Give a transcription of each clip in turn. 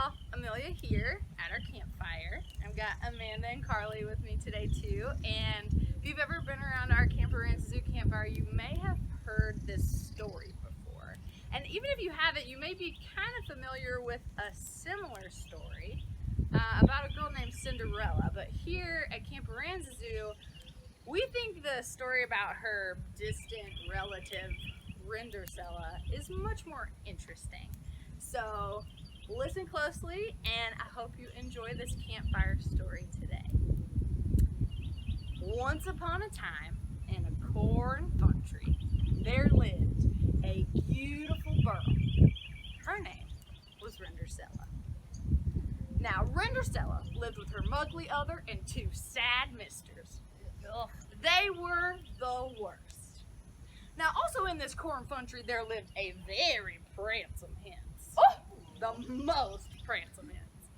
y'all, Amelia here at our campfire. I've got Amanda and Carly with me today too, and if you've ever been around our Camper Zoo campfire, you may have heard this story before. And even if you haven't, you may be kind of familiar with a similar story about a girl named Cinderella. But here at Camper Zoo, we think the story about her distant relative Rindercella is much more interesting. So listen closely, and I hope you enjoy this campfire story today. Once upon a time, in a corn country, there lived a beautiful girl. Her name was Rindercella. Now, Rindercella lived with her muggly other and two sad misters. Ugh, they were the worst. Now, also in this corn country, there lived a very pransome hen. Oh, the most pransome hens.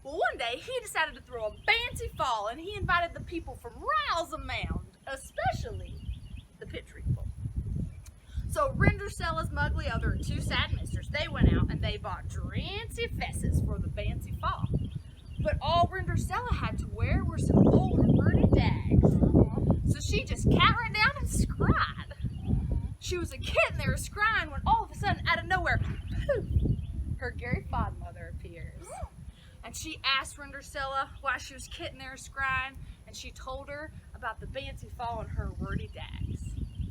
Well, one day he decided to throw a fancy fall, and he invited the people from miles around, especially the pit people. So Rindercella's muggly other and two sad misters, they went out and they bought drancy fesses for the fancy fall. But all Rindercella had to wear were some old inverted dags. So she just cat right down and scried. She was a kitten there scrying when all of a sudden, out of nowhere, poof, her Gary Godmother appears. And she asked Rindercella why she was kitten there scrying, and she told her about the fancy fall and her wordy dags.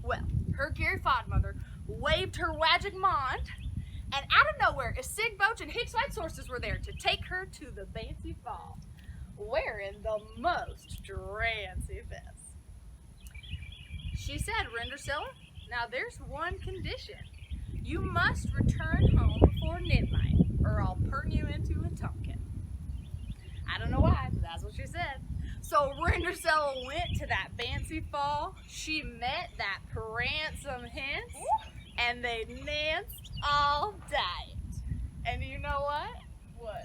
Well, her Gary Godmother waved her magic wand, and out of nowhere, a Sig Boach and Hicks Light Sources were there to take her to the fancy fall, wearing the most drancy fess. She said, Rindercella, now there's one condition. You must return home before midnight, or I'll turn you into a pumpkin. I don't know why, but that's what she said. So Rindercella went to that fancy fall. She met that pransome hen, and they danced all night. And you know what? What?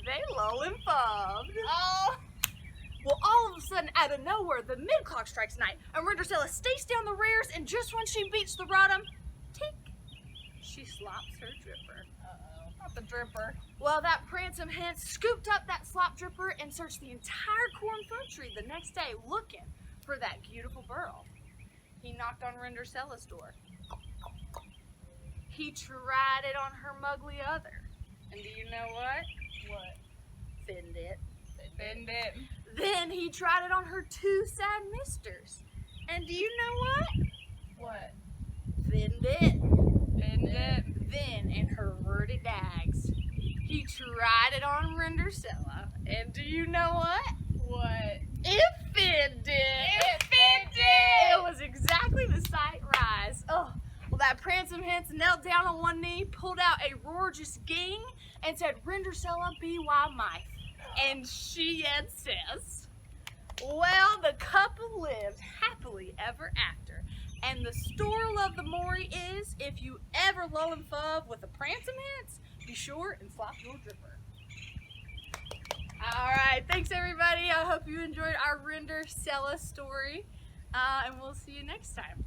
They lolly-fubbed. Oh! Well, all of a sudden, out of nowhere, the mid-clock strikes night, and Rindercella stays down the rears, and just when she beats the bottom, tink, she slops her dripper. Uh-oh. Not the dripper. Well, that pransome hen scooped up that slop dripper and searched the entire corn country the next day looking for that beautiful girl. He knocked on Rindercella's door. He tried it on her muggly other. And do you know what? What? Thinned it. Thinned it. Then he tried it on her two sad misters. And do you know what? What? Thinned it. Thinned it. Then, in her wordy dags, he tried it on Rindercella. And do you know what? What? It thinned it. It thinned it. It was exactly the sight rise. Oh, well, that pransome hen knelt down on one knee, pulled out a gorgeous ging, and said, Rindercella, be why mife. And she yet says, well, the couple lived happily ever after. And the story of the Maury is, if you ever lull and fub with a pransome hen, be sure and slop your dripper. All right, thanks everybody. I hope you enjoyed our Rindercella story, and we'll see you next time.